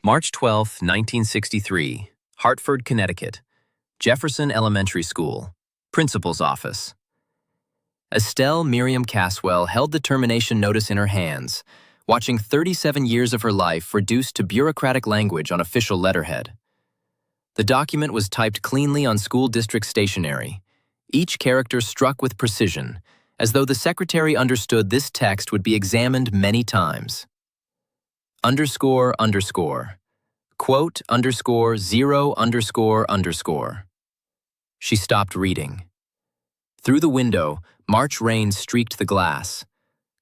March 12, 1963, Hartford, Connecticut, Jefferson Elementary School, Principal's Office. Estelle Miriam Casswell held the termination notice in her hands, watching 37 years of her life reduced to bureaucratic language on official letterhead. The document was typed cleanly on school district stationery, each character struck with precision, as though the secretary understood this text would be examined many times. Underscore, underscore. Quote, underscore, zero, underscore, underscore. She stopped reading. Through the window, March rain streaked the glass.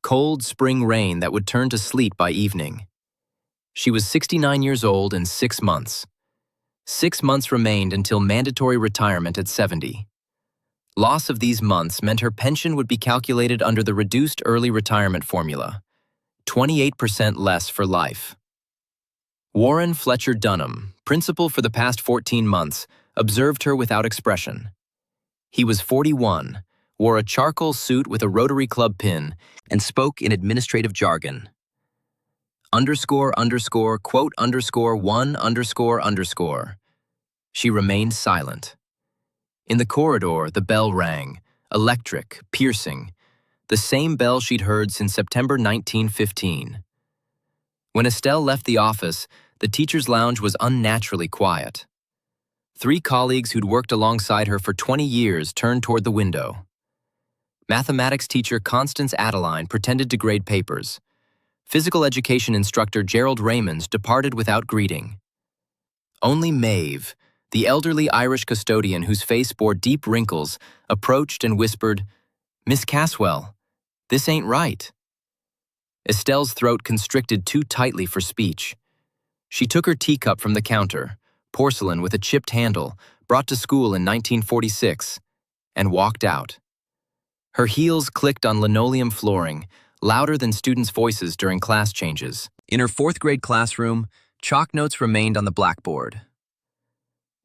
Cold spring rain that would turn to sleet by evening. She was 69 years old and 6 months. 6 months remained until mandatory retirement at 70. Loss of these months meant her pension would be calculated under the reduced early retirement formula, 28% less for life. Warren Fletcher Dunham, principal for the past 14 months, observed her without expression. He was 41, wore a charcoal suit with a Rotary Club pin, and spoke in administrative jargon. Underscore, underscore, quote, underscore, one, underscore, underscore. She remained silent. In the corridor, the bell rang, electric, piercing, the same bell she'd heard since September 1915. When Estelle left the office, the teacher's lounge was unnaturally quiet. 3 colleagues who'd worked alongside her for 20 years turned toward the window. Mathematics teacher Constance Adeline pretended to grade papers. Physical education instructor Gerald Raymond departed without greeting. Only Maeve, the elderly Irish custodian whose face bore deep wrinkles, approached and whispered, "Miss Casswell, this ain't right." Estelle's throat constricted too tightly for speech. She took her teacup from the counter, porcelain with a chipped handle, brought to school in 1946, and walked out. Her heels clicked on linoleum flooring, louder than students' voices during class changes. In her 4th grade classroom, chalk notes remained on the blackboard.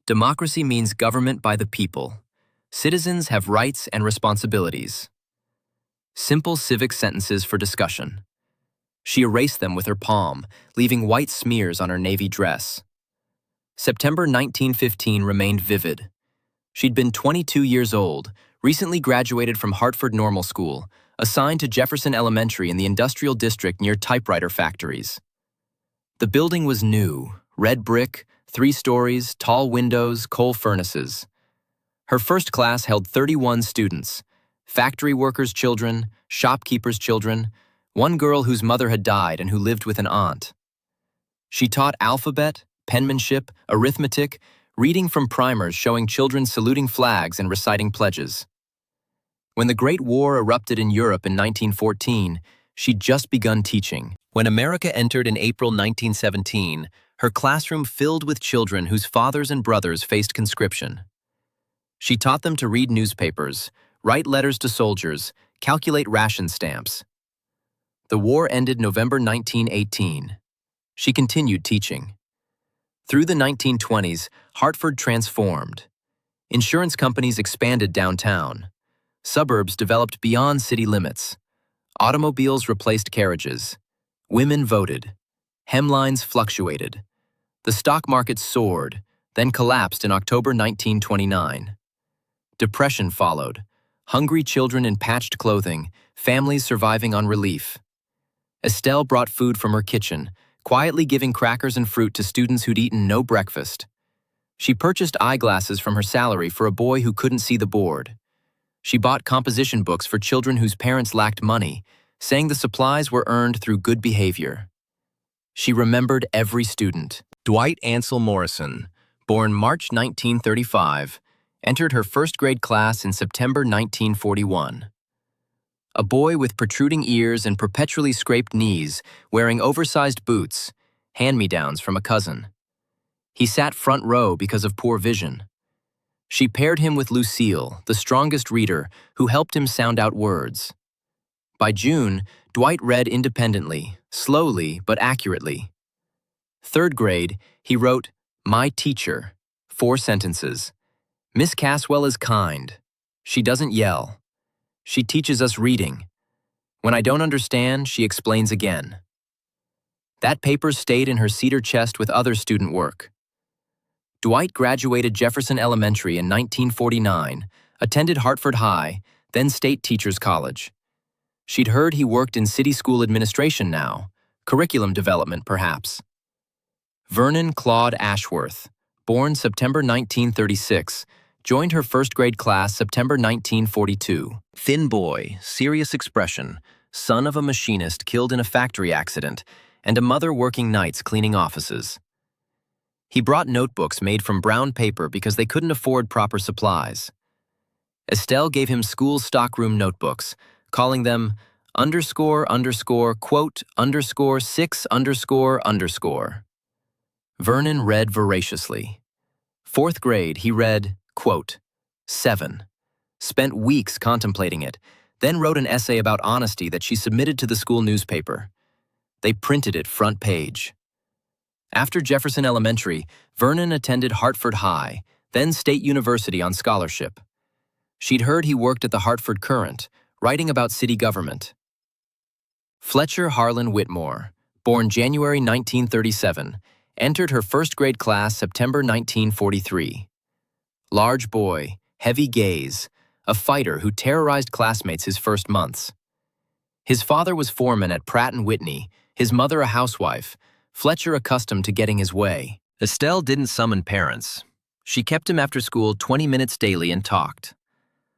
Democracy means government by the people. Citizens have rights and responsibilities. Simple civic sentences for discussion. She erased them with her palm, leaving white smears on her navy dress. September 1915 remained vivid. She'd been 22 years old, recently graduated from Hartford Normal School, assigned to Jefferson Elementary in the industrial district near typewriter factories. The building was new, red brick, 3 stories, tall windows, coal furnaces. Her first class held 31 students, factory workers' children, shopkeepers' children, one girl whose mother had died and who lived with an aunt. She taught alphabet, penmanship, arithmetic, reading from primers showing children saluting flags and reciting pledges. When the Great War erupted in Europe in 1914, she'd just begun teaching. When America entered in April 1917, her classroom filled with children whose fathers and brothers faced conscription. She taught them to read newspapers, write letters to soldiers, calculate ration stamps. The war ended November 1918. She continued teaching. Through the 1920s, Hartford transformed. Insurance companies expanded downtown. Suburbs developed beyond city limits. Automobiles replaced carriages. Women voted. Hemlines fluctuated. The stock market soared, then collapsed in October 1929. Depression followed. Hungry children in patched clothing, families surviving on relief. Estelle brought food from her kitchen, quietly giving crackers and fruit to students who'd eaten no breakfast. She purchased eyeglasses from her salary for a boy who couldn't see the board. She bought composition books for children whose parents lacked money, saying the supplies were earned through good behavior. She remembered every student. Dwight Ansel Morrison, born March 1935, entered her 1st grade class in September 1941. A boy with protruding ears and perpetually scraped knees, wearing oversized boots, hand-me-downs from a cousin. He sat front row because of poor vision. She paired him with Lucille, the strongest reader, who helped him sound out words. By June, Dwight read independently, slowly but accurately. 3rd grade, he wrote, "My teacher," 4 sentences. "Miss Casswell is kind. She doesn't yell. She teaches us reading. When I don't understand, she explains again." That paper stayed in her cedar chest with other student work. Dwight graduated Jefferson Elementary in 1949, attended Hartford High, then State Teachers College. She'd heard he worked in city school administration now, curriculum development perhaps. Vernon Claude Ashworth, born September 1936, joined her first-grade class September 1942. Thin boy, serious expression, son of a machinist killed in a factory accident, and a mother working nights cleaning offices. He brought notebooks made from brown paper because they couldn't afford proper supplies. Estelle gave him school stockroom notebooks, calling them __quote _6__. Vernon read voraciously. Fourth grade, he read, quote, 7. Spent weeks contemplating it, then wrote an essay about honesty that she submitted to the school newspaper. They printed it front page. After Jefferson Elementary, Vernon attended Hartford High, then State University on scholarship. She'd heard he worked at the Hartford Courant, writing about city government. Fletcher Harlan Whitmore, born January 1937, entered her first-grade class September 1943. Large boy, heavy gaze, a fighter who terrorized classmates his first months. His father was foreman at Pratt & Whitney, his mother a housewife, Fletcher accustomed to getting his way. Estelle didn't summon parents. She kept him after school 20 minutes daily and talked.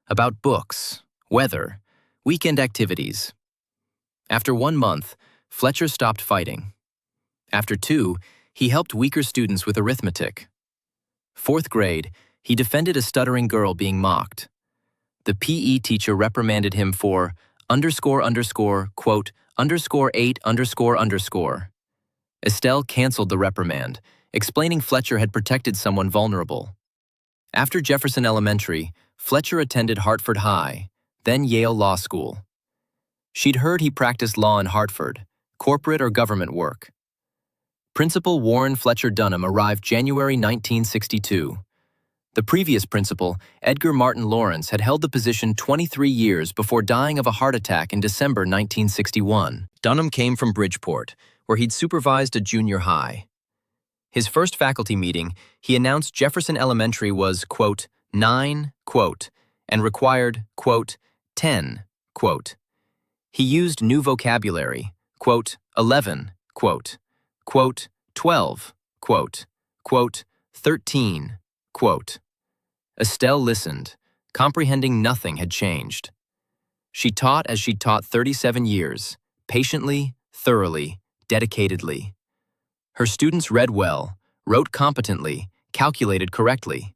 About books, weather, weekend activities. After 1 month, Fletcher stopped fighting. After 2, he helped weaker students with arithmetic. Fourth grade, he defended a stuttering girl being mocked. The PE teacher reprimanded him for quote _8 _. Estelle canceled the reprimand, explaining Fletcher had protected someone vulnerable. After Jefferson Elementary, Fletcher attended Hartford High, then Yale Law School. She'd heard he practiced law in Hartford, corporate or government work. Principal Warren Fletcher Dunham arrived January 1962. The previous principal, Edgar Martin Lawrence, had held the position 23 years before dying of a heart attack in December 1961. Dunham came from Bridgeport, where he'd supervised a junior high. His first faculty meeting, he announced Jefferson Elementary was, quote, 9, quote, and required, quote, 10, quote. He used new vocabulary, quote, 11, quote, 12, quote, 13, quote. Estelle listened, comprehending nothing had changed. She taught as she'd taught 37 years, patiently, thoroughly, dedicatedly. Her students read well, wrote competently, calculated correctly.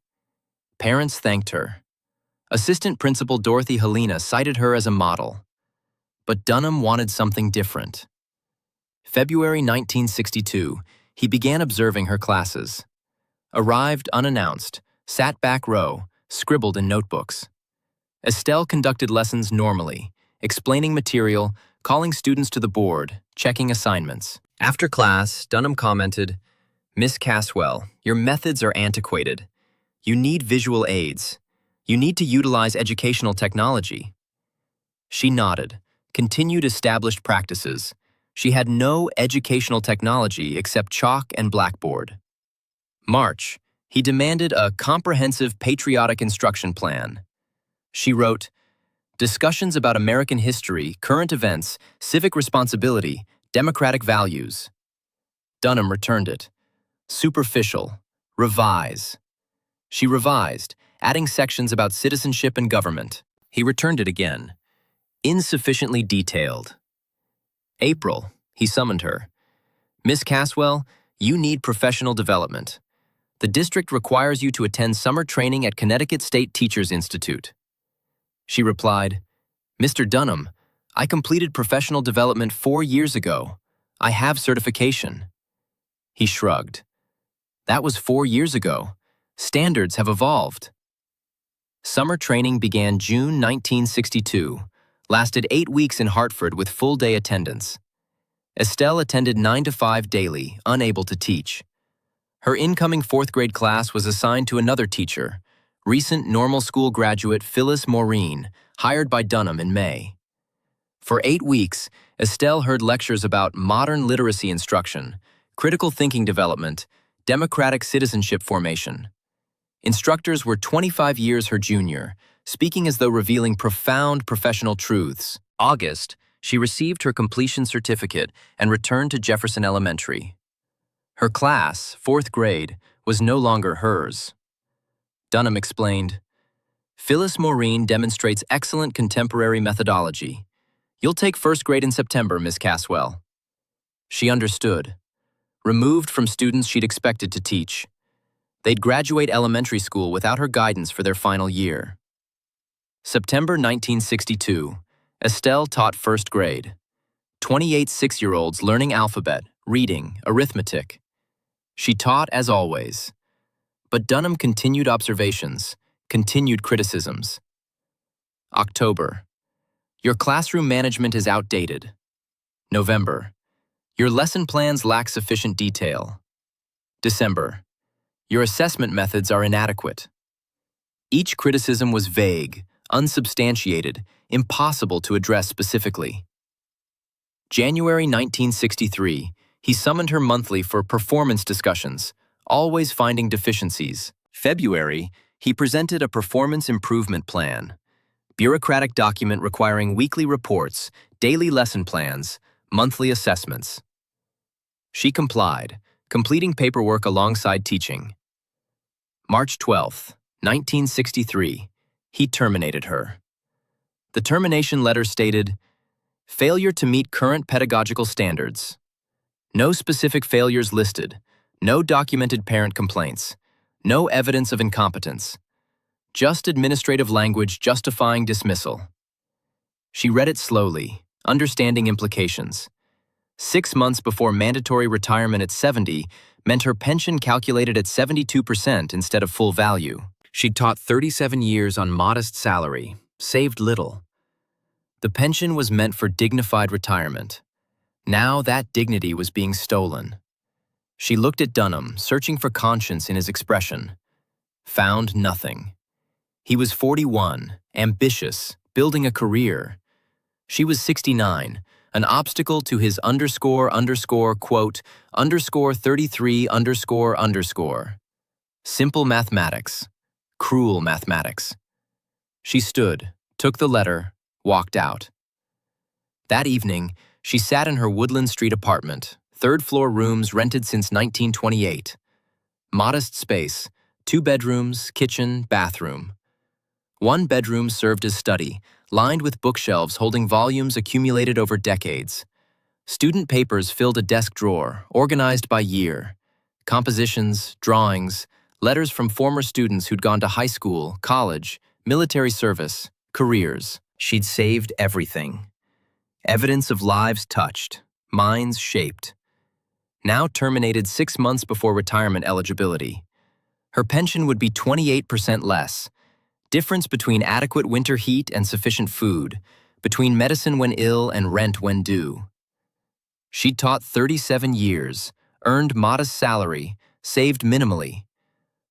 Parents thanked her. Assistant Principal Dorothy Helena cited her as a model. But Dunham wanted something different. February 1962, he began observing her classes. Arrived unannounced, sat back row, scribbled in notebooks. Estelle conducted lessons normally, explaining material, calling students to the board, checking assignments. After class, Dunham commented, "Miss Casswell, your methods are antiquated. You need visual aids. You need to utilize educational technology." She nodded, continued established practices. She had no educational technology except chalk and blackboard. March, he demanded a comprehensive patriotic instruction plan. She wrote, "Discussions about American history, current events, civic responsibility, democratic values." Dunham returned it. Superficial. Revise. She revised, adding sections about citizenship and government. He returned it again. Insufficiently detailed. April, he summoned her. "Miss Casswell, you need professional development. The district requires you to attend summer training at Connecticut State Teachers Institute." She replied, "Mr. Dunham, I completed professional development 4 years ago. I have certification." He shrugged. "That was 4 years ago. Standards have evolved." Summer training began June 1962, lasted 8 weeks in Hartford with full-day attendance. Estelle attended 9 to 5 daily, unable to teach. Her incoming 4th grade class was assigned to another teacher, recent normal school graduate Phyllis Maureen, hired by Dunham in May. For 8 weeks, Estelle heard lectures about modern literacy instruction, critical thinking development, democratic citizenship formation. Instructors were 25 years her junior, speaking as though revealing profound professional truths. August, she received her completion certificate and returned to Jefferson Elementary. Her class, 4th grade, was no longer hers. Dunham explained, "Phyllis Maureen demonstrates excellent contemporary methodology. You'll take 1st grade in September, Miss Casswell." She understood. Removed from students she'd expected to teach. They'd graduate elementary school without her guidance for their final year. September 1962, Estelle taught 1st grade. 28 6-year-olds learning alphabet, reading, arithmetic. She taught as always. But Dunham continued observations, continued criticisms. October. Your classroom management is outdated. November. Your lesson plans lack sufficient detail. December. Your assessment methods are inadequate. Each criticism was vague, unsubstantiated, impossible to address specifically. January 1963, he summoned her monthly for performance discussions, always finding deficiencies. February, he presented a performance improvement plan. Bureaucratic document requiring weekly reports, daily lesson plans, monthly assessments. She complied, completing paperwork alongside teaching. March 12, 1963, he terminated her. The termination letter stated, "Failure to meet current pedagogical standards. No specific failures listed, no documented parent complaints, no evidence of incompetence. Just administrative language justifying dismissal." She read it slowly, understanding implications. 6 months before mandatory retirement at 70 meant her pension calculated at 72% instead of full value. She'd taught 37 years on modest salary, saved little. The pension was meant for dignified retirement. Now that dignity was being stolen. She looked at Dunham, searching for conscience in his expression. Found nothing. He was 41, ambitious, building a career. She was 69, an obstacle to his quote, _33 __. Simple mathematics. Cruel mathematics. She stood, took the letter, walked out. That evening, she sat in her Woodland Street apartment, 3rd-floor rooms rented since 1928. Modest space, 2 bedrooms, kitchen, bathroom. One bedroom served as study, lined with bookshelves holding volumes accumulated over decades. Student papers filled a desk drawer, organized by year. Compositions, drawings, letters from former students who'd gone to high school, college, military service, careers. She'd saved everything. Evidence of lives touched, minds shaped. Now terminated 6 months before retirement eligibility. Her pension would be 28% less. Difference between adequate winter heat and sufficient food, between medicine when ill and rent when due. She'd taught 37 years, earned modest salary, saved minimally.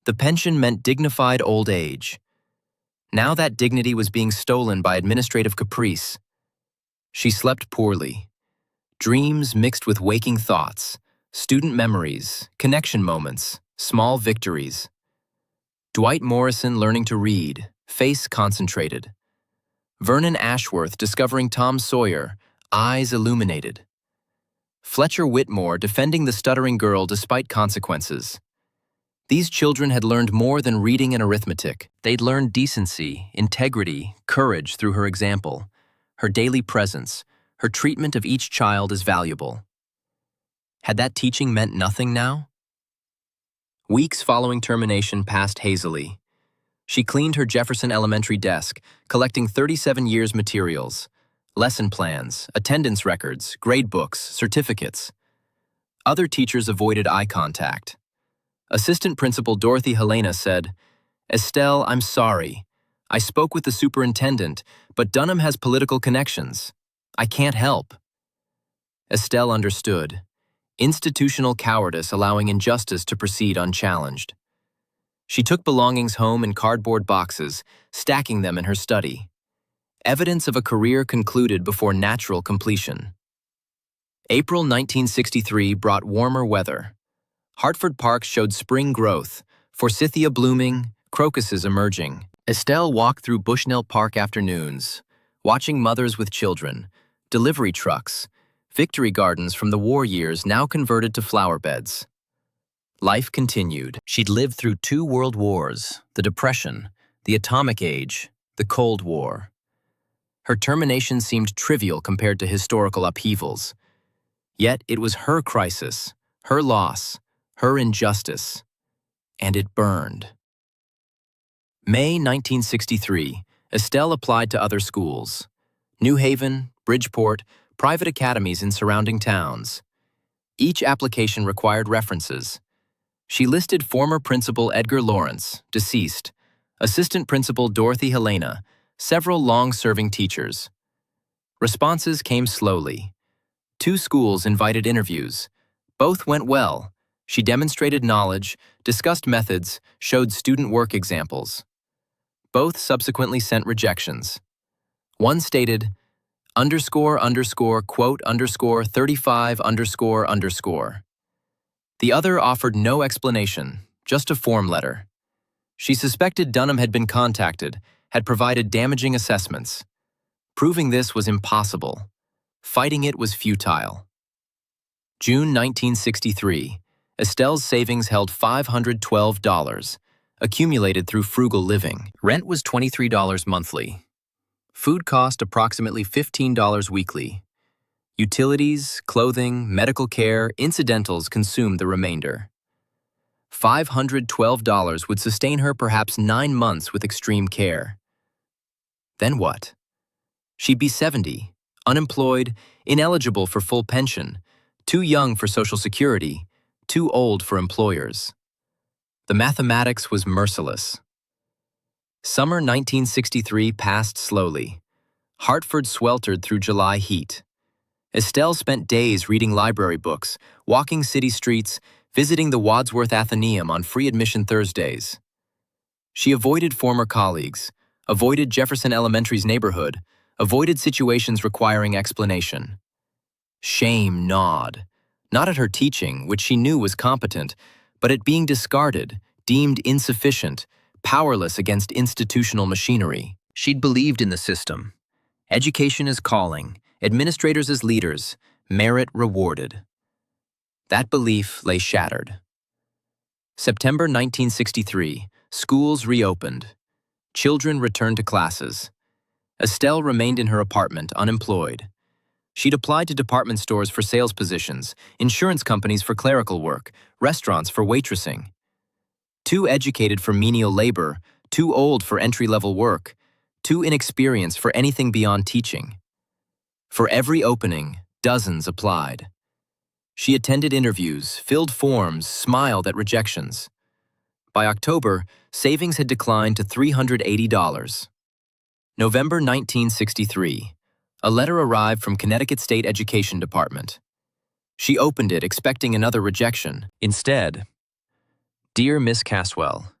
The pension meant dignified old age. Now that dignity was being stolen by administrative caprice. She slept poorly. Dreams mixed with waking thoughts, student memories, connection moments, small victories. Dwight Morrison learning to read, face concentrated. Vernon Ashworth discovering Tom Sawyer, eyes illuminated. Fletcher Whitmore defending the stuttering girl despite consequences. These children had learned more than reading and arithmetic. They'd learned decency, integrity, courage through her example, her daily presence, her treatment of each child as valuable. Had that teaching meant nothing now? Weeks following termination passed hazily. She cleaned her Jefferson Elementary desk, collecting 37 years' materials, lesson plans, attendance records, grade books, certificates. Other teachers avoided eye contact. Assistant Principal Dorothy Helena said, "Estelle, I'm sorry. I spoke with the superintendent, but Dunham has political connections. I can't help." Estelle understood. Institutional cowardice allowing injustice to proceed unchallenged. She took belongings home in cardboard boxes, stacking them in her study. Evidence of a career concluded before natural completion. April 1963 brought warmer weather. Hartford parks showed spring growth, forsythia blooming, crocuses emerging. Estelle walked through Bushnell Park afternoons, watching mothers with children, delivery trucks, victory gardens from the war years now converted to flower beds. Life continued. She'd lived through 2 world wars, the Depression, the Atomic Age, the Cold War. Her termination seemed trivial compared to historical upheavals. Yet it was her crisis, her loss, her injustice, and it burned. May 1963, Estelle applied to other schools. New Haven, Bridgeport, private academies in surrounding towns. Each application required references. She listed former principal Edgar Lawrence, deceased, assistant principal Dorothy Helena, several long-serving teachers. Responses came slowly. 2 schools invited interviews. Both went well. She demonstrated knowledge, discussed methods, showed student work examples. Both subsequently sent rejections. One stated, __quote _35 __. The other offered no explanation, just a form letter. She suspected Dunham had been contacted, had provided damaging assessments. Proving this was impossible. Fighting it was futile. June 1963, Estelle's savings held $512, accumulated through frugal living. Rent was $23 monthly. Food cost approximately $15 weekly. Utilities, clothing, medical care, incidentals consumed the remainder. $512 would sustain her perhaps 9 months with extreme care. Then what? She'd be 70, unemployed, ineligible for full pension, too young for Social Security, too old for employers. The mathematics was merciless. Summer 1963 passed slowly. Hartford sweltered through July heat. Estelle spent days reading library books, walking city streets, visiting the Wadsworth Athenaeum on free admission Thursdays. She avoided former colleagues, avoided Jefferson Elementary's neighborhood, avoided situations requiring explanation. Shame gnawed, not at her teaching, which she knew was competent, but at being discarded, deemed insufficient, powerless against institutional machinery. She'd believed in the system. Education as calling, administrators as leaders, merit rewarded. That belief lay shattered. September 1963, schools reopened. Children returned to classes. Estelle remained in her apartment, unemployed. She'd applied to department stores for sales positions, insurance companies for clerical work, restaurants for waitressing. Too educated for menial labor, too old for entry-level work, too inexperienced for anything beyond teaching. For every opening, dozens applied. She attended interviews, filled forms, smiled at rejections. By October, savings had declined to $380. November 1963. A letter arrived from Connecticut State Education Department. She opened it expecting another rejection. Instead, Dear Miss Casswell,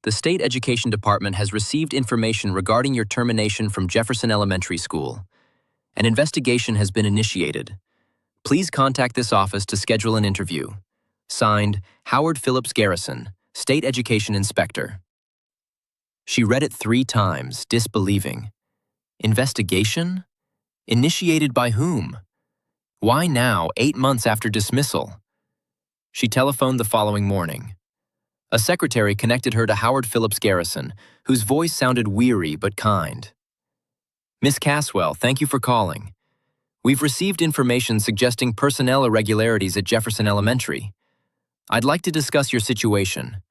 the State Education Department has received information regarding your termination from Jefferson Elementary School. An investigation has been initiated. Please contact this office to schedule an interview. Signed, Howard Phillips Garrison, State Education Inspector. She read it 3 times, disbelieving. Investigation? Initiated by whom? Why now, 8 months after dismissal? She telephoned the following morning. A secretary connected her to Howard Phillips Garrison, whose voice sounded weary but kind. Miss Casswell, thank you for calling. We've received information suggesting personnel irregularities at Jefferson Elementary. I'd like to discuss your situation.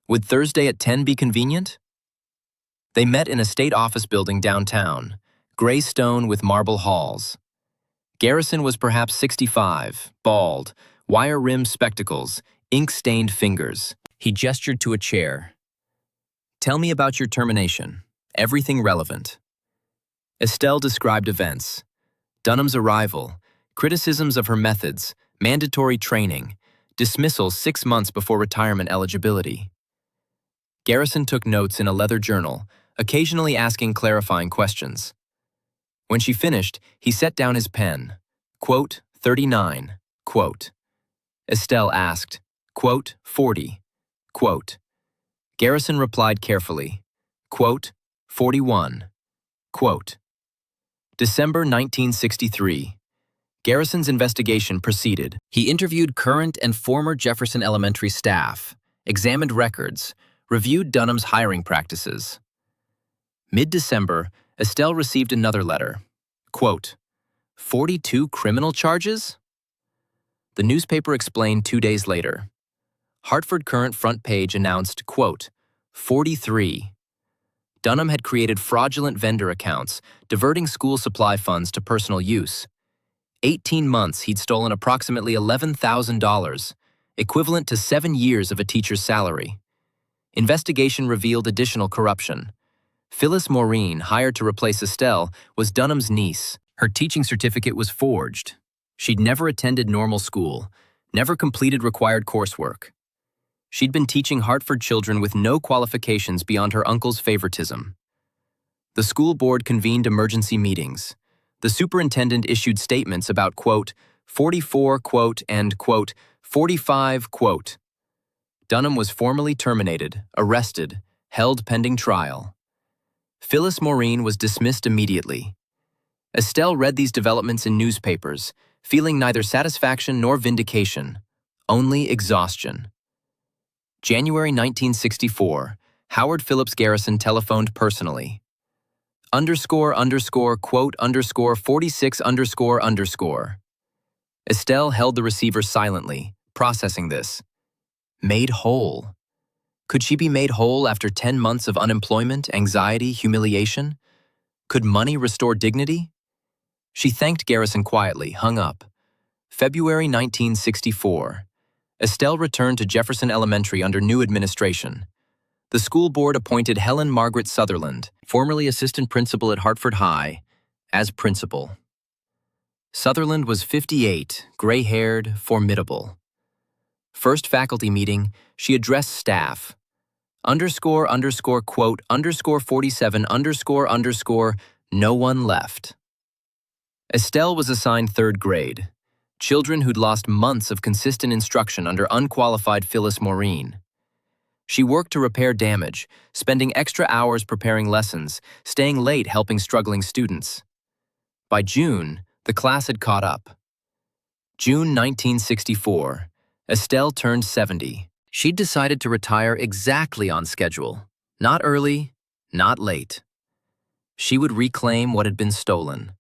Would Thursday at 10 be convenient? They met in a state office building downtown, gray stone with marble halls. Garrison was perhaps 65, bald, wire-rimmed spectacles, ink-stained fingers. He gestured to a chair. Tell me about your termination. Everything relevant. Estelle described events. Dunham's arrival, criticisms of her methods, mandatory training, dismissal 6 months before retirement eligibility. Garrison took notes in a leather journal, occasionally asking clarifying questions. When she finished, he set down his pen. Quote, 39, quote. Estelle asked, quote, 40, quote. Garrison replied carefully, quote, 41, quote. December 1963. Garrison's investigation proceeded. He interviewed current and former Jefferson Elementary staff, examined records, reviewed Dunham's hiring practices. Mid-December, Estelle received another letter. Quote, 42 criminal charges? The newspaper explained 2 days later. Hartford Current front page announced, quote, 43. Dunham had created fraudulent vendor accounts, diverting school supply funds to personal use. 18 months he'd stolen approximately $11,000, equivalent to 7 years of a teacher's salary. Investigation revealed additional corruption. Phyllis Maureen, hired to replace Estelle, was Dunham's niece. Her teaching certificate was forged. She'd never attended normal school, never completed required coursework. She'd been teaching Hartford children with no qualifications beyond her uncle's favoritism. The school board convened emergency meetings. The superintendent issued statements about, quote, 44, quote, and, quote, 45, quote. Dunham was formally terminated, arrested, held pending trial. Phyllis Maureen was dismissed immediately. Estelle read these developments in newspapers, feeling neither satisfaction nor vindication, only exhaustion. January 1964, Howard Phillips Garrison telephoned personally. Quote, 46 __. Estelle held the receiver silently, processing this. Made whole. Could she be made whole after 10 months of unemployment, anxiety, humiliation? Could money restore dignity? She thanked Garrison quietly, hung up. February 1964. Estelle returned to Jefferson Elementary under new administration. The school board appointed Helen Margaret Sutherland, formerly assistant principal at Hartford High, as principal. Sutherland was 58, gray-haired, formidable. First faculty meeting, she addressed staff. Quote, 47 __, no one left. Estelle was assigned 3rd grade, children who'd lost months of consistent instruction under unqualified Phyllis Maureen. She worked to repair damage, spending extra hours preparing lessons, staying late helping struggling students. By June, the class had caught up. June 1964, Estelle turned 70. She'd decided to retire exactly on schedule, not early, not late. She would reclaim what had been stolen.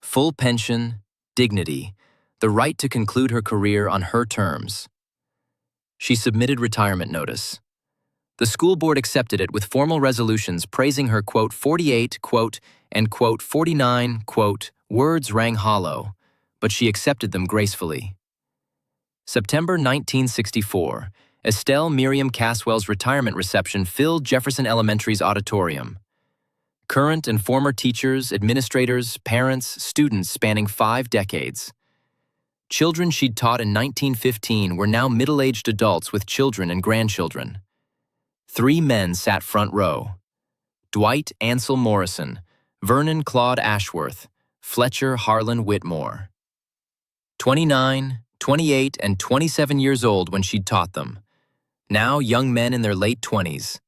Full pension, dignity, the right to conclude her career on her terms. She submitted retirement notice. The school board accepted it with formal resolutions praising her, quote, 48, quote, and, quote, 49, quote, words rang hollow, but she accepted them gracefully. September 1964, Estelle Miriam Casswell's retirement reception filled Jefferson Elementary's auditorium. Current and former teachers, administrators, parents, students spanning 5 decades. Children she'd taught in 1915 were now middle-aged adults with children and grandchildren. 3 men sat front row. Dwight Ansel Morrison, Vernon Claude Ashworth, Fletcher Harlan Whitmore. 29, 28, and 27 years old when she'd taught them. Now young men in their late 20s.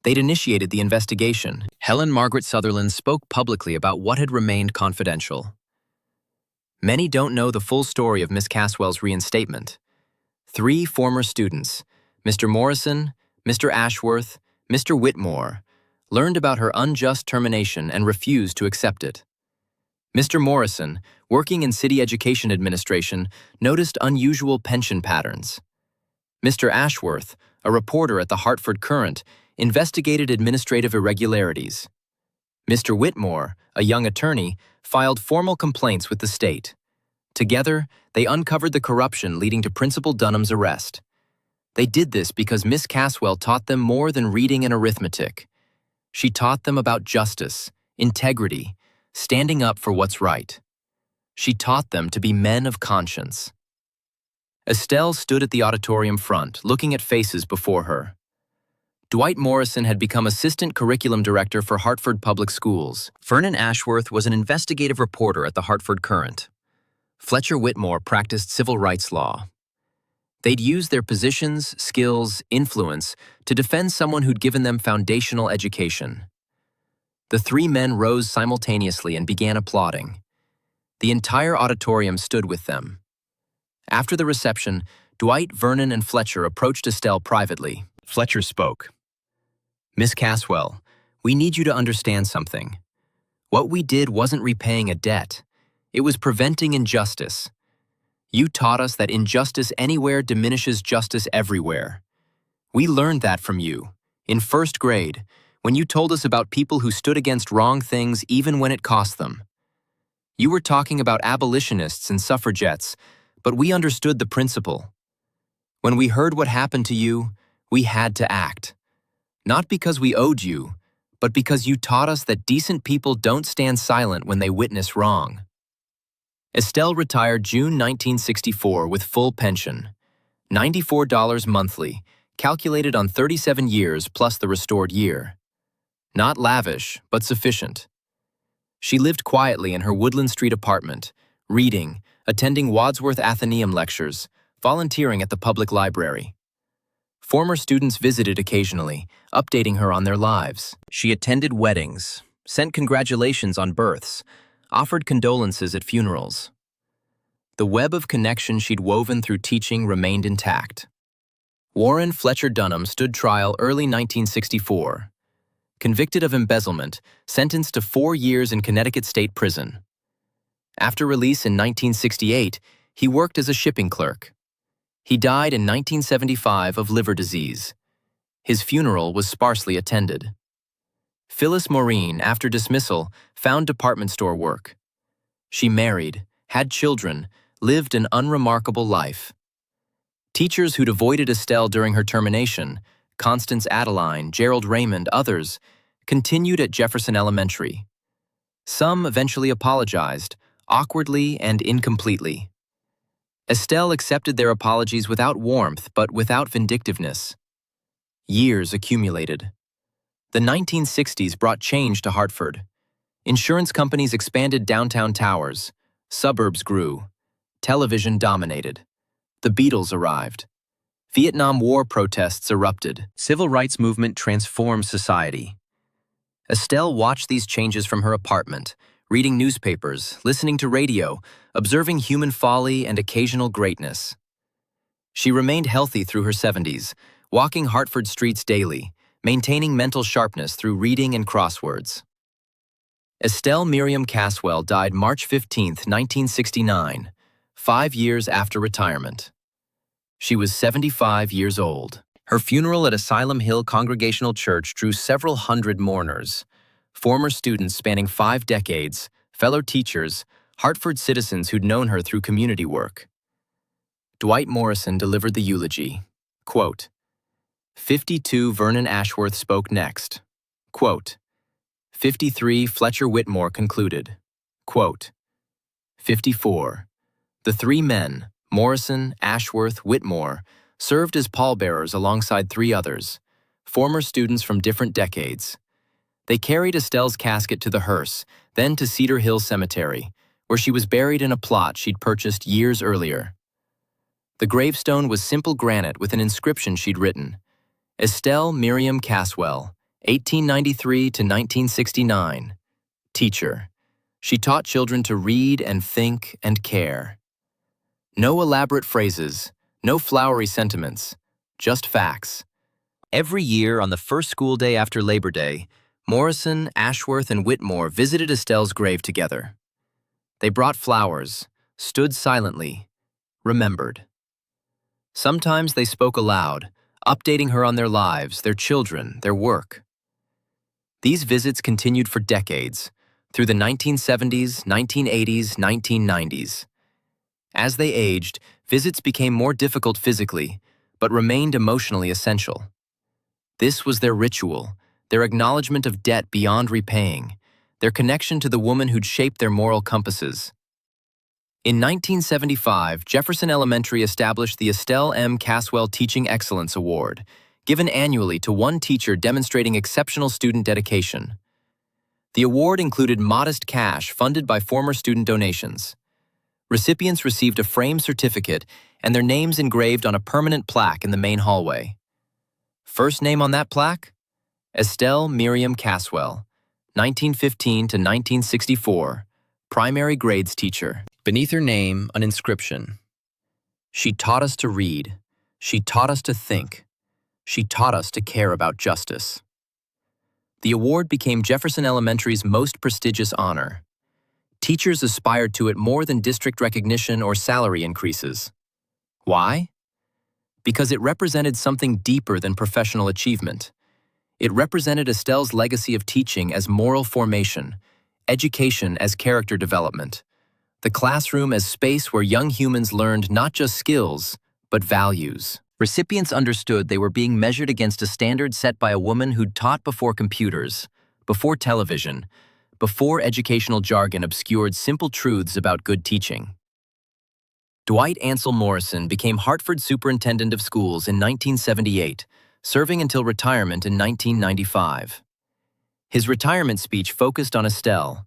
They'd initiated the investigation. Helen Margaret Sutherland spoke publicly about what had remained confidential. Many don't know the full story of Miss Casswell's reinstatement. 3 former students, Mr. Morrison, Mr. Ashworth, Mr. Whitmore, learned about her unjust termination and refused to accept it. Mr. Morrison, working in city education administration, noticed unusual pension patterns. Mr. Ashworth, a reporter at the Hartford Current, investigated administrative irregularities. Mr. Whitmore, a young attorney, filed formal complaints with the state. Together, they uncovered the corruption leading to Principal Dunham's arrest. They did this because Miss Casswell taught them more than reading and arithmetic. She taught them about justice, integrity, standing up for what's right. She taught them to be men of conscience. Estelle stood at the auditorium front, looking at faces before her. Dwight Morrison had become assistant curriculum director for Hartford Public Schools. Vernon Ashworth was an investigative reporter at the Hartford Current. Fletcher Whitmore practiced civil rights law. They'd use their positions, skills, influence to defend someone who'd given them foundational education. The three men rose simultaneously and began applauding. The entire auditorium stood with them. After the reception, Dwight, Vernon, and Fletcher approached Estelle privately. Fletcher spoke. "Miss Casswell, we need you to understand something. What we did wasn't repaying a debt. It was preventing injustice. You taught us that injustice anywhere diminishes justice everywhere. We learned that from you, in first grade, when you told us about people who stood against wrong things even when it cost them. You were talking about abolitionists and suffragettes, but we understood the principle. When we heard what happened to you, we had to act. Not because we owed you, but because you taught us that decent people don't stand silent when they witness wrong." Estelle retired June 1964 with full pension, $94 monthly, calculated on 37 years plus the restored year. Not lavish, but sufficient. She lived quietly in her Woodland Street apartment, reading, attending Wadsworth Athenaeum lectures, volunteering at the public library. Former students visited occasionally, updating her on their lives. She attended weddings, sent congratulations on births, offered condolences at funerals. The web of connection she'd woven through teaching remained intact. Warren Fletcher Dunham stood trial early 1964. Convicted of embezzlement, sentenced to 4 years in Connecticut State Prison. After release in 1968, he worked as a shipping clerk. He died in 1975 of liver disease. His funeral was sparsely attended. Phyllis Maureen, after dismissal, found department store work. She married, had children, lived an unremarkable life. Teachers who'd avoided Estelle during her termination, Constance Adeline, Gerald Raymond, others, continued at Jefferson Elementary. Some eventually apologized, awkwardly and incompletely. Estelle accepted their apologies without warmth but without vindictiveness. Years accumulated. The 1960s brought change to Hartford. Insurance companies expanded downtown towers. Suburbs grew. Television dominated. The Beatles arrived. Vietnam War protests erupted. Civil rights movement transformed society. Estelle watched these changes from her apartment, reading newspapers, listening to radio, observing human folly and occasional greatness. She remained healthy through her 70s, walking Hartford streets daily, maintaining mental sharpness through reading and crosswords. Estelle Miriam Casswell died March 15, 1969, 5 years after retirement. She was 75 years old. Her funeral at Asylum Hill Congregational Church drew several hundred mourners, former students spanning 5 decades, fellow teachers, Hartford citizens who'd known her through community work. Dwight Morrison delivered the eulogy. Quote, 52 Vernon Ashworth spoke next. Quote, 53 Fletcher Whitmore concluded. Quote, 54 The 3 men, Morrison, Ashworth, Whitmore, served as pallbearers alongside 3 others, former students from different decades. They carried Estelle's casket to the hearse, then to Cedar Hill Cemetery, where she was buried in a plot she'd purchased years earlier. The gravestone was simple granite with an inscription she'd written, Estelle Miriam Casswell, 1893 to 1969. Teacher. She taught children to read and think and care. No elaborate phrases, no flowery sentiments, just facts. Every year on the first school day after Labor Day, Morrison, Ashworth, and Whitmore visited Estelle's grave together. They brought flowers, stood silently, remembered. Sometimes they spoke aloud, updating her on their lives, their children, their work. These visits continued for decades, through the 1970s, 1980s, 1990s. As they aged, visits became more difficult physically, but remained emotionally essential. This was their ritual, their acknowledgement of debt beyond repaying, their connection to the woman who'd shaped their moral compasses. In 1975, Jefferson Elementary established the Estelle M. Casswell Teaching Excellence Award, given annually to one teacher demonstrating exceptional student dedication. The award included modest cash funded by former student donations. Recipients received a framed certificate and their names engraved on a permanent plaque in the main hallway. First name on that plaque? Estelle Miriam Casswell, 1915 to 1964, primary grades teacher. Beneath her name, an inscription. She taught us to read. She taught us to think. She taught us to care about justice. The award became Jefferson Elementary's most prestigious honor. Teachers aspired to it more than district recognition or salary increases. Why? Because it represented something deeper than professional achievement. It represented Estelle's legacy of teaching as moral formation, education as character development, the classroom as space where young humans learned not just skills, but values. Recipients understood they were being measured against a standard set by a woman who'd taught before computers, before television, before educational jargon obscured simple truths about good teaching. Dwight Ansel Morrison became Hartford Superintendent of Schools in 1978, serving until retirement in 1995. His retirement speech focused on Estelle,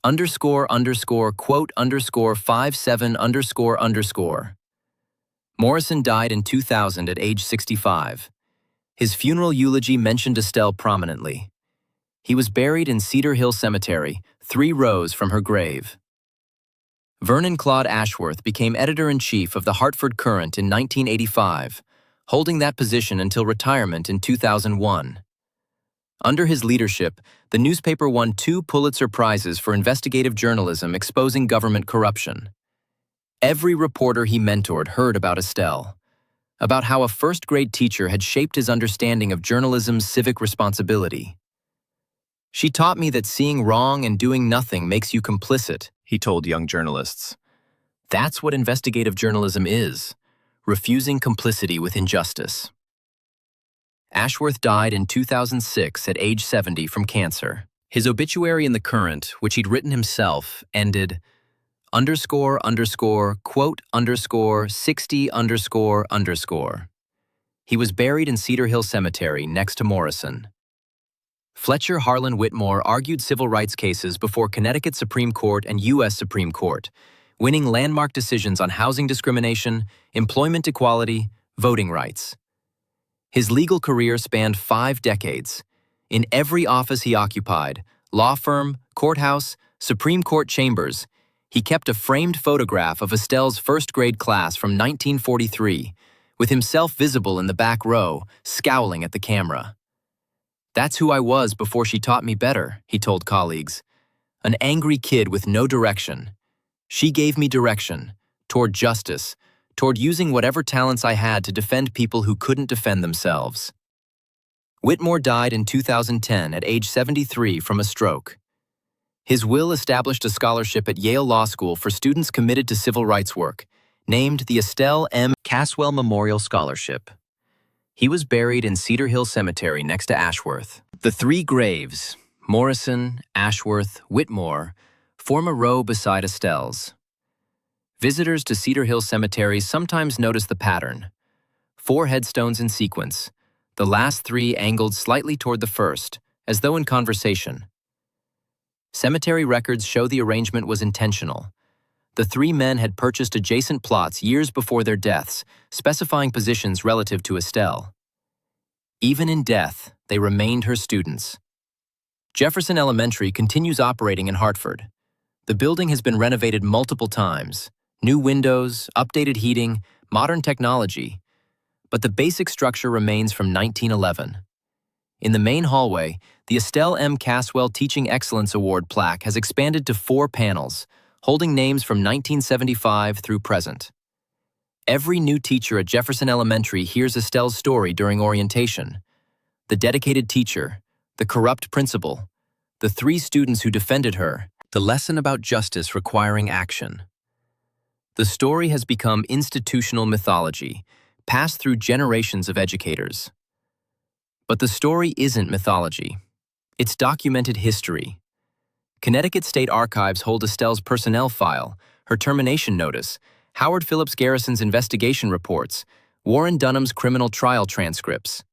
quote 57 . Morrison died in 2000 at age 65. His funeral eulogy mentioned Estelle prominently. He was buried in Cedar Hill Cemetery, 3 rows from her grave. Vernon Claude Ashworth became editor-in-chief of the Hartford Courant in 1985, holding that position until retirement in 2001. Under his leadership, the newspaper won 2 Pulitzer Prizes for investigative journalism exposing government corruption. Every reporter he mentored heard about Estelle, about how a first-grade teacher had shaped his understanding of journalism's civic responsibility. She taught me that seeing wrong and doing nothing makes you complicit, he told young journalists. That's what investigative journalism is, refusing complicity with injustice. Ashworth died in 2006 at age 70 from cancer. His obituary in the Courant, which he'd written himself, ended quote 60 . He was buried in Cedar Hill Cemetery next to Morrison. Fletcher Harlan Whitmore argued civil rights cases before Connecticut Supreme Court and U.S. Supreme Court, winning landmark decisions on housing discrimination, employment equality, voting rights. His legal career spanned 5 decades. In every office he occupied, law firm, courthouse, Supreme Court chambers, he kept a framed photograph of Estelle's first-grade class from 1943, with himself visible in the back row, scowling at the camera. That's who I was before she taught me better, he told colleagues. An angry kid with no direction. She gave me direction, toward justice, toward using whatever talents I had to defend people who couldn't defend themselves. Whitmore died in 2010 at age 73 from a stroke. His will established a scholarship at Yale Law School for students committed to civil rights work, named the Estelle M. Casswell Memorial Scholarship. He was buried in Cedar Hill Cemetery next to Ashworth. The 3 graves, Morrison, Ashworth, Whitmore, form a row beside Estelle's. Visitors to Cedar Hill Cemetery sometimes notice the pattern. 4 headstones in sequence, the last 3 angled slightly toward the first, as though in conversation. Cemetery records show the arrangement was intentional. The 3 men had purchased adjacent plots years before their deaths, specifying positions relative to Estelle. Even in death, they remained her students. Jefferson Elementary continues operating in Hartford. The building has been renovated multiple times. New windows, updated heating, modern technology, but the basic structure remains from 1911. In the main hallway, the Estelle M. Casswell Teaching Excellence Award plaque has expanded to 4 panels, holding names from 1975 through present. Every new teacher at Jefferson Elementary hears Estelle's story during orientation. The dedicated teacher, the corrupt principal, the 3 students who defended her, the lesson about justice requiring action. The story has become institutional mythology, passed through generations of educators. But the story isn't mythology. It's documented history. Connecticut State Archives hold Estelle's personnel file, her termination notice, Howard Phillips Garrison's investigation reports, Warren Dunham's criminal trial transcripts.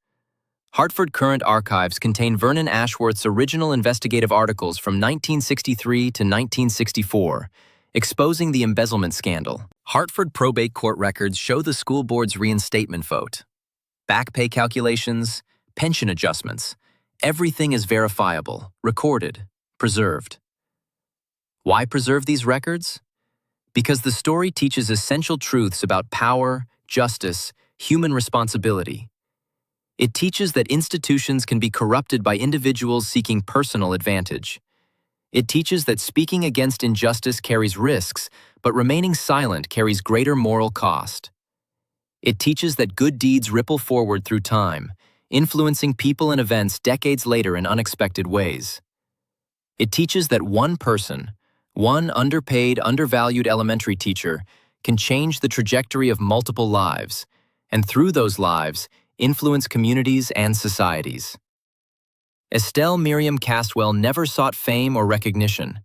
Hartford Courant archives contain Vernon Ashworth's original investigative articles from 1963 to 1964, exposing the embezzlement scandal. Hartford probate court records show the school board's reinstatement vote. Back pay calculations, pension adjustments, everything is verifiable, recorded, preserved. Why preserve these records? Because the story teaches essential truths about power, justice, human responsibility. It teaches that institutions can be corrupted by individuals seeking personal advantage. It teaches that speaking against injustice carries risks, but remaining silent carries greater moral cost. It teaches that good deeds ripple forward through time, influencing people and events decades later in unexpected ways. It teaches that one person, one underpaid, undervalued elementary teacher, can change the trajectory of multiple lives, and through those lives, influence communities and societies. Estelle Miriam Casswell never sought fame or recognition.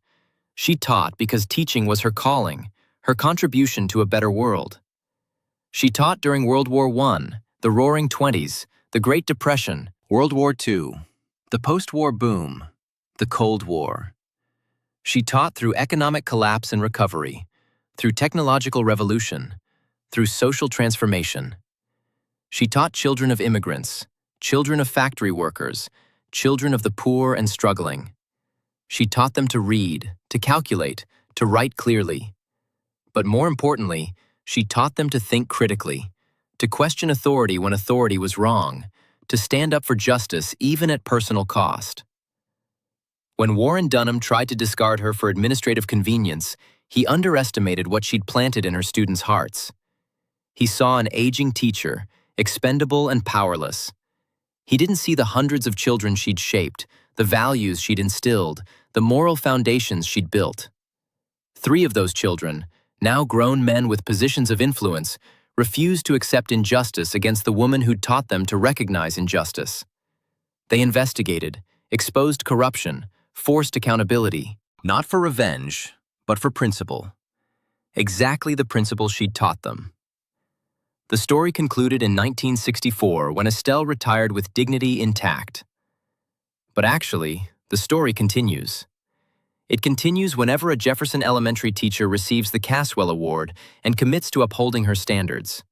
She taught because teaching was her calling, her contribution to a better world. She taught during World War I, the Roaring Twenties, the Great Depression, World War II, the post-war boom, the Cold War. She taught through economic collapse and recovery, through technological revolution, through social transformation. She taught children of immigrants, children of factory workers, children of the poor and struggling. She taught them to read, to calculate, to write clearly. But more importantly, she taught them to think critically, to question authority when authority was wrong, to stand up for justice even at personal cost. When Warren Dunham tried to discard her for administrative convenience, he underestimated what she'd planted in her students' hearts. He saw an aging teacher, expendable and powerless. He didn't see the hundreds of children she'd shaped, the values she'd instilled, the moral foundations she'd built. 3 of those children, now grown men with positions of influence, refused to accept injustice against the woman who'd taught them to recognize injustice. They investigated, exposed corruption, forced accountability, not for revenge, but for principle. Exactly the principle she'd taught them. The story concluded in 1964 when Estelle retired with dignity intact. But actually, the story continues. It continues whenever a Jefferson Elementary teacher receives the Casswell Award and commits to upholding her standards.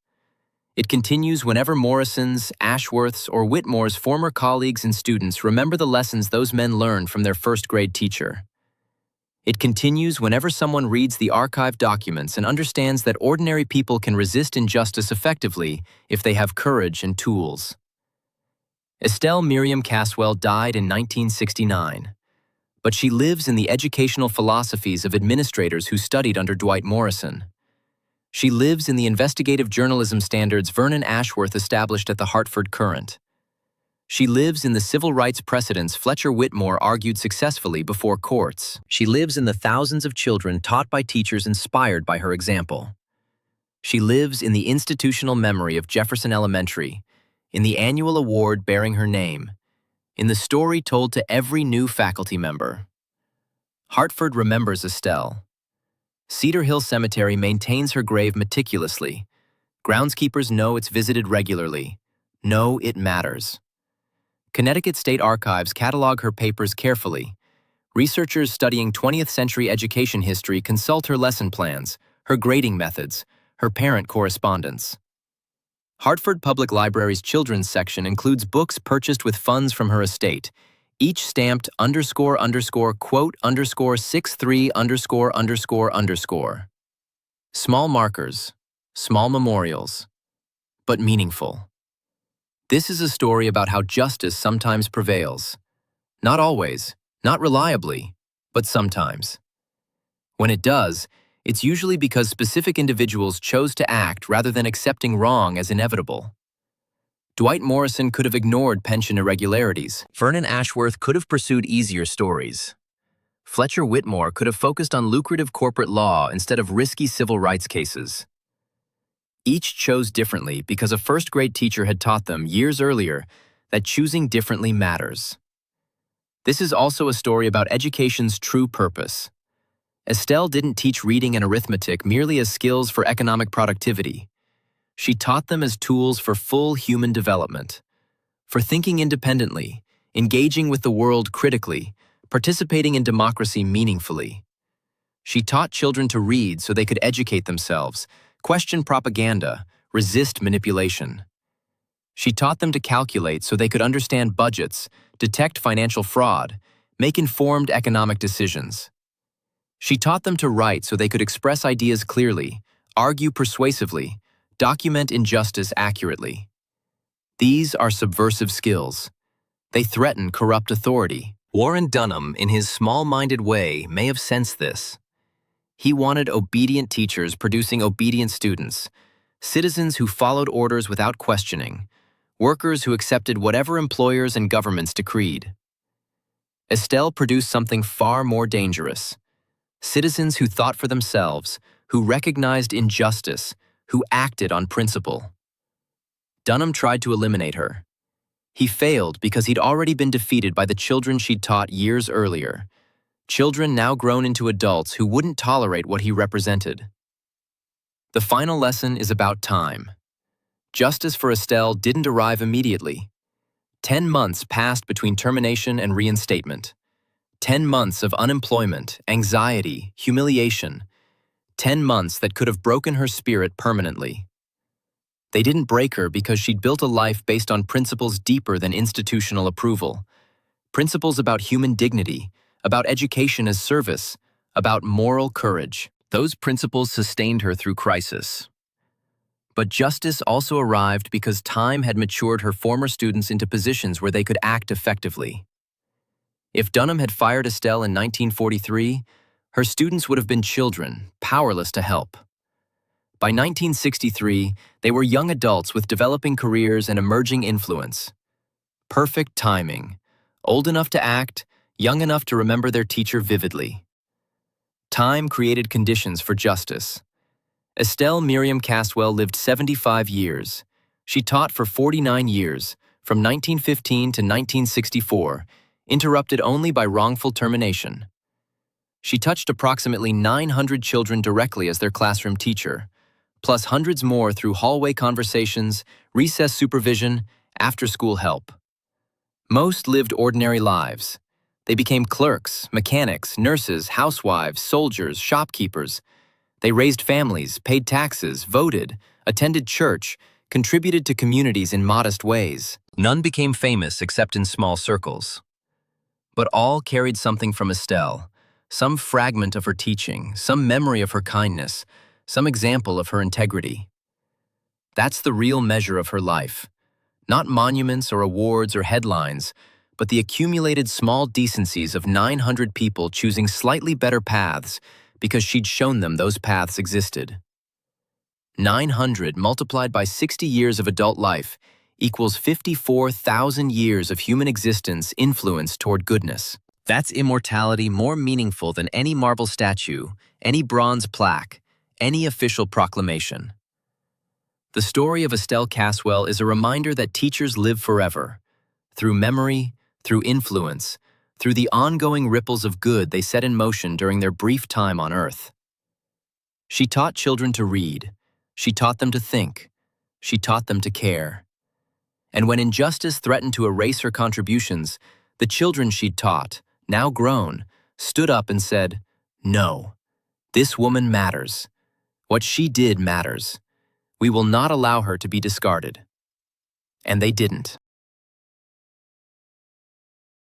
It continues whenever Morrison's, Ashworth's, or Whitmore's former colleagues and students remember the lessons those men learned from their first-grade teacher. It continues whenever someone reads the archived documents and understands that ordinary people can resist injustice effectively if they have courage and tools. Estelle Miriam Casswell died in 1969, but she lives in the educational philosophies of administrators who studied under Dwight Morrison. She lives in the investigative journalism standards Vernon Ashworth established at the Hartford Courant. She lives in the civil rights precedents Fletcher Whitmore argued successfully before courts. She lives in the thousands of children taught by teachers inspired by her example. She lives in the institutional memory of Jefferson Elementary, in the annual award bearing her name, in the story told to every new faculty member. Hartford remembers Estelle. Cedar Hill Cemetery maintains her grave meticulously. Groundskeepers know it's visited regularly. Know it matters. Connecticut State Archives catalog her papers carefully. Researchers studying 20th century education history consult her lesson plans, her grading methods, her parent correspondence. Hartford Public Library's children's section includes books purchased with funds from her estate, each stamped __quote_63_____. Small markers, small memorials, but meaningful. This is a story about how justice sometimes prevails. Not always, not reliably, but sometimes. When it does, it's usually because specific individuals chose to act rather than accepting wrong as inevitable. Dwight Morrison could have ignored pension irregularities. Vernon Ashworth could have pursued easier stories. Fletcher Whitmore could have focused on lucrative corporate law instead of risky civil rights cases. Each chose differently because a first-grade teacher had taught them years earlier that choosing differently matters. This is also a story about education's true purpose. Estelle didn't teach reading and arithmetic merely as skills for economic productivity. She taught them as tools for full human development, for thinking independently, engaging with the world critically, participating in democracy meaningfully. She taught children to read so they could educate themselves, question propaganda, resist manipulation. She taught them to calculate so they could understand budgets, detect financial fraud, make informed economic decisions. She taught them to write so they could express ideas clearly, argue persuasively, document injustice accurately. These are subversive skills. They threaten corrupt authority. Warren Dunham, in his small-minded way, may have sensed this. He wanted obedient teachers producing obedient students, citizens who followed orders without questioning, workers who accepted whatever employers and governments decreed. Estelle produced something far more dangerous. Citizens who thought for themselves, who recognized injustice, who acted on principle. Dunham tried to eliminate her. He failed because he'd already been defeated by the children she'd taught years earlier, children now grown into adults who wouldn't tolerate what he represented. The final lesson is about time. Justice for Estelle didn't arrive immediately. 10 months passed between termination and reinstatement. 10 months of unemployment, anxiety, humiliation. 10 months that could have broken her spirit permanently. They didn't break her because she'd built a life based on principles deeper than institutional approval. Principles about human dignity, about education as service, about moral courage. Those principles sustained her through crisis. But justice also arrived because time had matured her former students into positions where they could act effectively. If Dunham had fired Estelle in 1943, her students would have been children, powerless to help. By 1963, they were young adults with developing careers and emerging influence. Perfect timing. Old enough to act, young enough to remember their teacher vividly. Time created conditions for justice. Estelle Miriam Casswell lived 75 years. She taught for 49 years, from 1915 to 1964, interrupted only by wrongful termination. She touched approximately 900 children directly as their classroom teacher, plus hundreds more through hallway conversations, recess supervision, after-school help. Most lived ordinary lives. They became clerks, mechanics, nurses, housewives, soldiers, shopkeepers. They raised families, paid taxes, voted, attended church, contributed to communities in modest ways. None became famous except in small circles. But all carried something from Estelle, some fragment of her teaching, some memory of her kindness, some example of her integrity. That's the real measure of her life. Not monuments or awards or headlines, but the accumulated small decencies of 900 people choosing slightly better paths because she'd shown them those paths existed. 900 multiplied by 60 years of adult life equals 54,000 years of human existence influenced toward goodness. That's immortality more meaningful than any marble statue, any bronze plaque, any official proclamation. The story of Estelle Casswell is a reminder that teachers live forever, through memory, through influence, through the ongoing ripples of good they set in motion during their brief time on earth. She taught children to read. She taught them to think. She taught them to care. And when injustice threatened to erase her contributions, the children she'd taught, now grown, stood up and said, "No, this woman matters. What she did matters. We will not allow her to be discarded." And they didn't.